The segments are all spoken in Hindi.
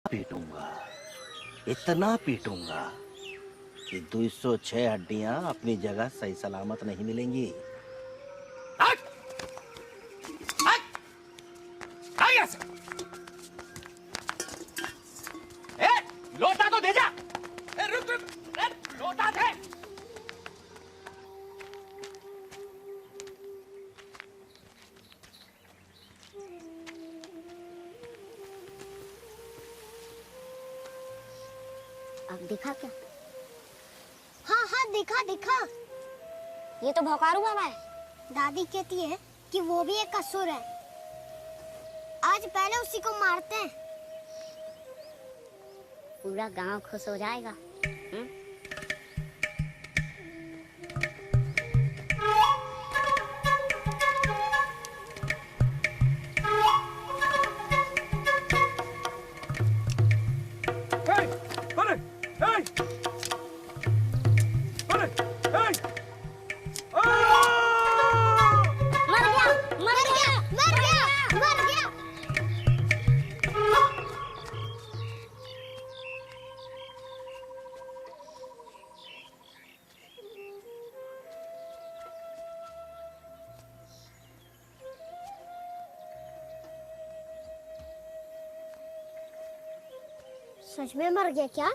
पीटूंगा, इतना पीटूंगा कि 206 हड्डियां अपनी जगह सही सलामत नहीं मिलेंगी। हट! हट! आ यहाँ से! ए, लोटा तो दे जा! ए, रुक रुक! ए, लोटा दे! अब दिखा क्या? हाँ हाँ दिखा दिखा। ये तो भौकारू बाबा है। दादी कहती है कि वो भी एक असुर है। आज पहले उसी को मारते हैं। पूरा गांव खुश हो जाएगा। सच में मर गया क्या?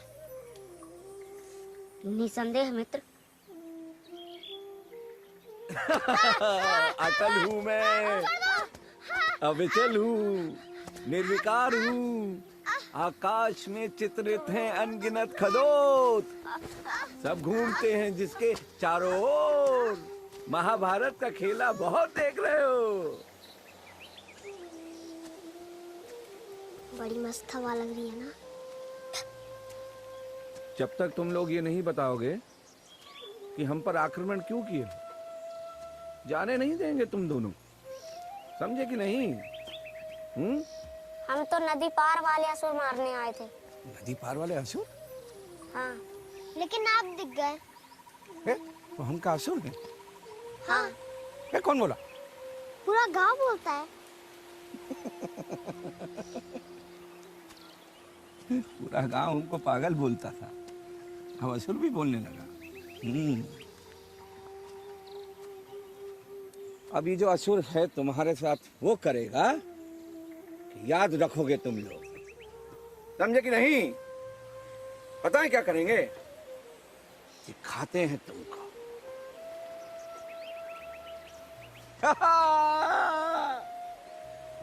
निसंदेह मित्र। अटल हूँ मैं, अविचल हूँ, निर्विकार हूँ। आकाश में चित्रित हैं अनगिनत खदोत, सब घूमते हैं जिसके चारों ओर। महाभारत का खेला बहुत देख रहे हो। बड़ी मस्त हवा लग रही है ना? जब तक तुम लोग ये नहीं बताओगे कि हम पर आक्रमण क्यों किए, जाने नहीं देंगे तुम दोनों, समझे कि नहीं? हम तो नदी पार वाले असुर मारने आए थे। नदी पार वाले असुर? हाँ, लेकिन आप दिख गए। तो हम का असुर हैं? हाँ। कौन बोला? पूरा गांव बोलता है। पूरा गांव हमको पागल बोलता था, अब असुर भी बोलने लगा। अभी जो असुर है तुम्हारे साथ वो करेगा कि याद रखोगे तुम लोग, समझे कि नहीं? पता है क्या करेंगे? कि खाते हैं तुमको।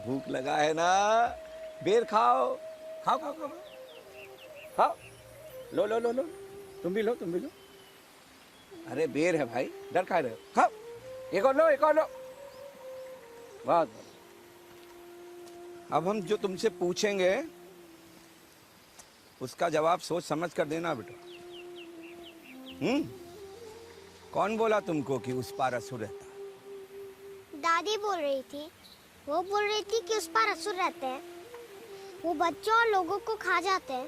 भूख लगा है ना? बेर खाओ, खाओ खाओ खाओ खाओ। लो लो लो लो, तुम भी लो, तुम भी लो। अरे बेर है भाई, डर खा रहे हो? खाओ, एक और लो, एक और लो। बहुत। अब हम जो तुमसे पूछेंगे उसका जवाब सोच समझ कर देना बेटा। कौन बोला तुमको कि उस पार असुर रहता? दादी बोल रही थी। वो बोल रही थी कि उस पार असुर रहते हैं, वो बच्चों और लोगों को खा जाते हैं।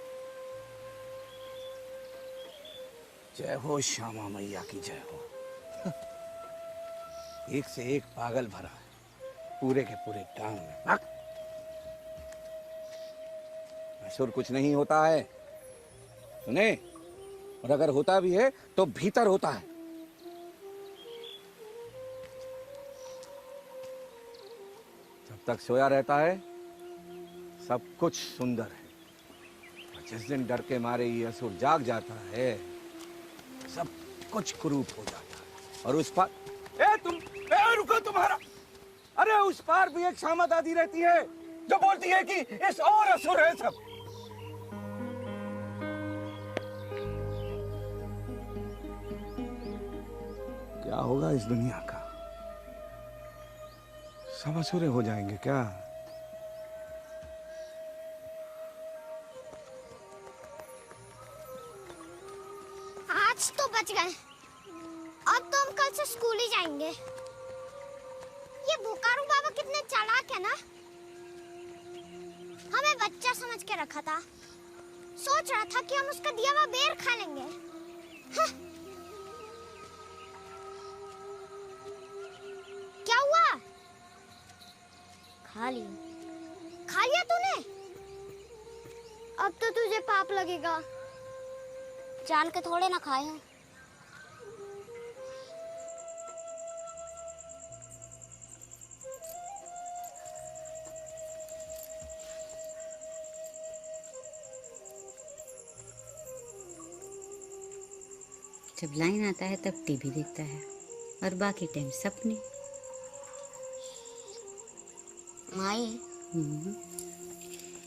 जय हो श्यामा मैया की जय हो। एक से एक पागल भरा है पूरे के पूरे गांव में। असुर कुछ नहीं होता है, सुने? और अगर होता भी है तो भीतर होता है। जब तक सोया रहता है सब कुछ सुंदर है, और जिस दिन डर के मारे ये असुर जाग जाता है सब कुछ कुरूप हो जाता है। और उस पार रुको तुम्हारा। अरे उस पार भी एक श्यामा दादी रहती है जो बोलती है कि इस और असुर है सब। क्या होगा इस दुनिया का? सब असुरे हो जाएंगे क्या? आज तो बच गए। अब तो हम कल से स्कूल ही जाएंगे। ये भूकारू बाबा कितने चालाक है ना। हमें बच्चा समझ के रखा था। सोच रहा था कि हम उसका दिया हुआ बेर खा लेंगे। हाँ। क्या हुआ? खा लिया। खा लिया तूने? अब तो तुझे पाप लगेगा। जान के थोड़े ना खाए हैं। जब लाइन आता है तब टीवी देखता है और बाकी टाइम सपने। माई,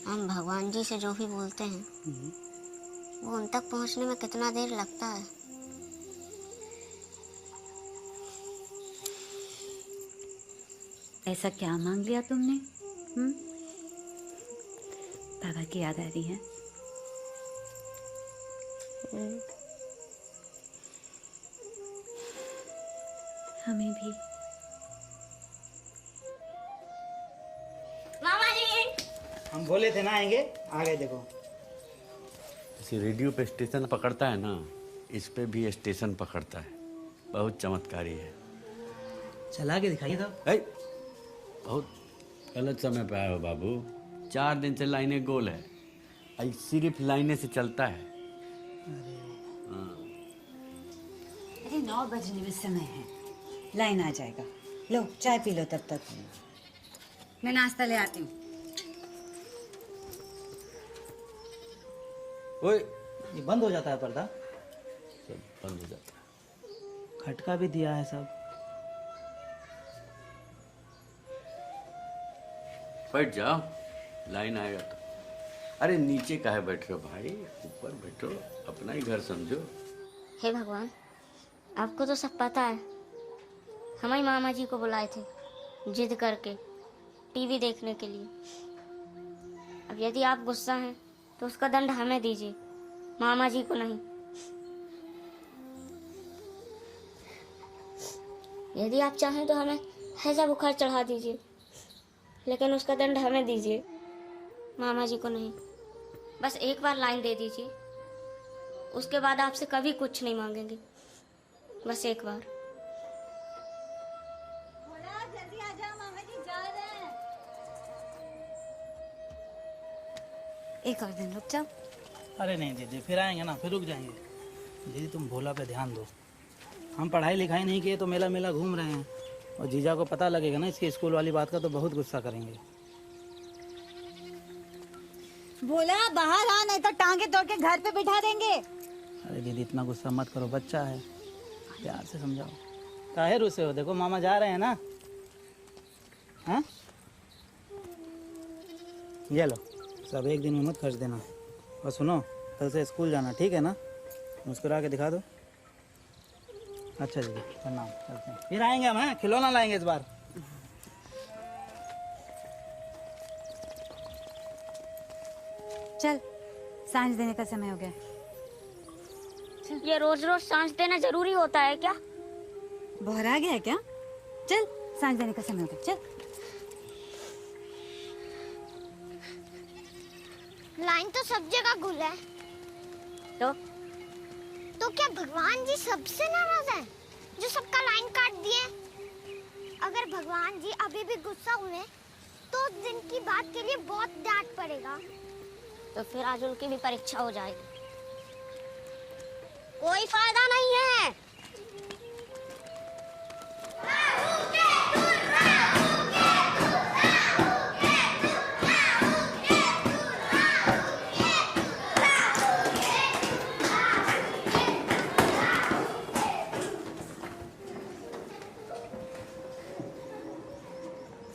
हम भगवान जी से जो भी बोलते हैं वो उन तक पहुंचने में कितना देर लगता है। ऐसा क्या मांग लिया तुमने? बाबा की याद आ रही है? हमें भी। मामा जी, हम बोले थे ना आएंगे, आ गए देखो। जैसे रेडियो पे स्टेशन पकड़ता है ना, इस पे भी स्टेशन पकड़ता है। बहुत चमत्कारी है। चला के दिखाइए तो। बहुत गलत समय पे आए हो बाबू। 4 दिन से लाइनें गोल है, आज सिर्फ लाइनें से चलता है। अरे 9 बजने में समय है, लाइन आ जाएगा। लो चाय पी लो तब तक, मैं नाश्ता ले आती हूँ। ओए, ये बंद हो जाता है पर्दा, सब बंद हो जाता है। खटका भी दिया है सब। बैठ जाओ, लाइन आएगा तो। अरे नीचे काहे बैठ रहे हो भाई, ऊपर बैठो, अपना ही घर समझो। हे भगवान, आपको तो सब पता है। हमारे मामा जी को बुलाए थे जिद करके टीवी देखने के लिए। अब यदि आप गुस्सा हैं तो उसका दंड हमें दीजिए, मामा जी को नहीं। यदि आप चाहें तो हमें हैजा बुखार चढ़ा दीजिए, लेकिन उसका दंड हमें दीजिए, मामा जी को नहीं। बस एक बार लाइन दे दीजिए, उसके बाद आपसे कभी कुछ नहीं मांगेंगे। बस एक बार। जल्दी आ जाओ, मामा जी जा रहे हैं। एक और दिन रुक जाओ। अरे नहीं दीदी, फिर आएंगे ना, फिर रुक जाएंगे। दीदी तुम भोला पे ध्यान दो। हम पढ़ाई लिखाई नहीं किए तो मेला मेला घूम रहे हैं, और जीजा को पता लगेगा ना इसकी स्कूल वाली बात का तो बहुत गुस्सा करेंगे। बोला बाहर आ, नहीं तो टांगे तोड़ के घर पे बिठा देंगे। अरे दीदी इतना गुस्सा मत करो, बच्चा है, प्यार से समझाओ। काहे रुसे हो? देखो मामा जा रहे हैं ना। हाँ, ये लो, सब एक दिन में मत खर्च देना। और सुनो, कल से स्कूल जाना, ठीक है ना? मुस्कुरा के दिखा दो। अच्छा दीदी, प्रणाम, चलते हैं। फिर आएंगे हम, हैं? खिलौना लाएंगे इस बार। चल, सांझ देने का समय हो गया। ये रोज रोज सांझ देना जरूरी होता है क्या? बहरा गया है क्या? चल, सांझ देने का समय हो गया, चल। लाइन तो सब जगह गुल है। तो क्या भगवान जी सबसे नाराज हैं जो सबका लाइन काट दिए? अगर भगवान जी अभी भी गुस्सा हुए तो उस दिन की बात के लिए बहुत डांट पड़ेगा। तो फिर आज उनकी भी परीक्षा हो जाएगी। कोई फायदा नहीं है।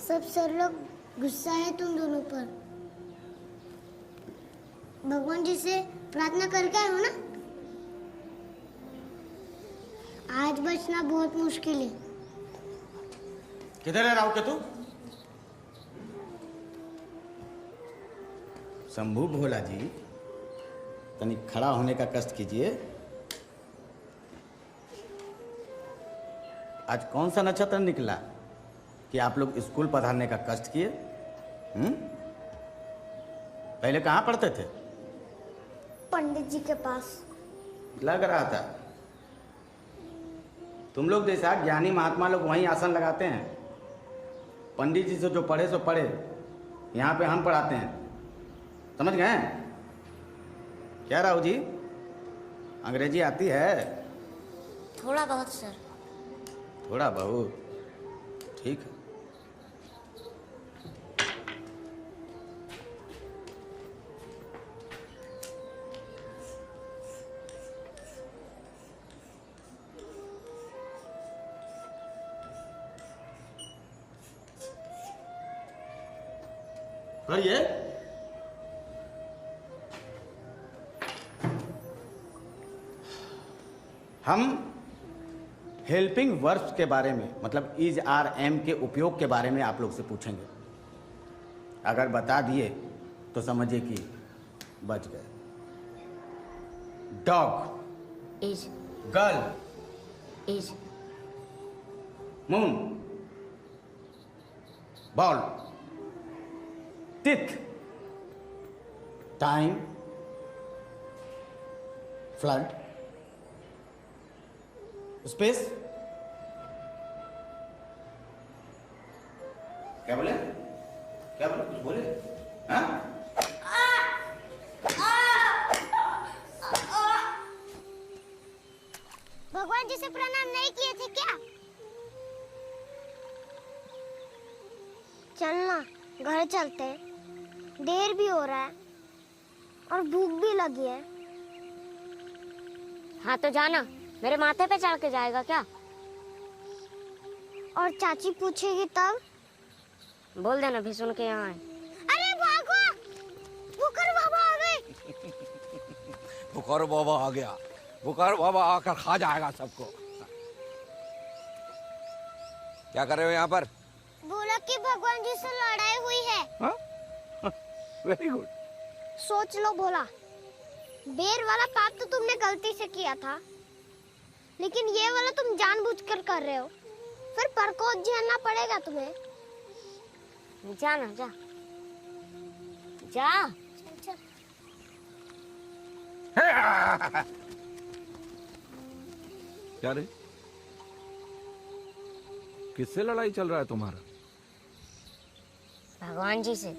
सब सर लोग गुस्सा है तुम दोनों पर। भगवान जी से प्रार्थना करके आए हो ना? आज बचना बहुत मुश्किल है। किधर है राव के तू? शंभू भोला जी, तनी खड़ा होने का कष्ट कीजिए। आज कौन सा नक्षत्र निकला कि आप लोग स्कूल पधारने का कष्ट किए? पहले कहाँ पढ़ते थे? पंडित जी के पास। लग रहा था तुम लोग जैसा ज्ञानी महात्मा लोग वहीं आसन लगाते हैं। पंडित जी से जो पढ़े सो पढ़े, यहाँ पे हम पढ़ाते हैं, समझ गए? क्या राव जी, अंग्रेजी आती है? थोड़ा बहुत सर। थोड़ा बहुत, ठीक है। करिए। हम हेल्पिंग वर्ब्स के बारे में, मतलब इज आर एम के उपयोग के बारे में आप लोग से पूछेंगे। अगर बता दिए तो समझिए कि बच गए। Dog, is, girl, is, moon, ball, teeth, time, flood, space. क्या बोले? क्या बोले? कुछ बोले? हाँ? भगवान जी से प्रणाम नहीं किए थे क्या? चलना, घर चलते हैं। देर भी हो रहा है और भूख भी लगी है। हाँ तो जाना, मेरे माथे पे चढ़ के जाएगा क्या? और चाची पूछेगी तब? बोल देना भी सुन के यहाँ आए। अरे भागो, बुकर बाबा आ गए। बुखार बाबा आ गया। बुखार बाबा आकर खा जाएगा सबको। क्या कर रहे हो यहाँ पर? बोला कि भगवान जी से लड़ाई हुई है। Very good. सोच लो बोला, बेर वाला पाप तो तुमने गलती से किया था, लेकिन ये वाला तुम जानबूझकर कर रहे हो, फिर परकोट झेलना पड़ेगा तुम्हें। जाना, जा जा। चल, क्या रे, किससे लड़ाई चल रहा है तुम्हारा? भगवान जी से।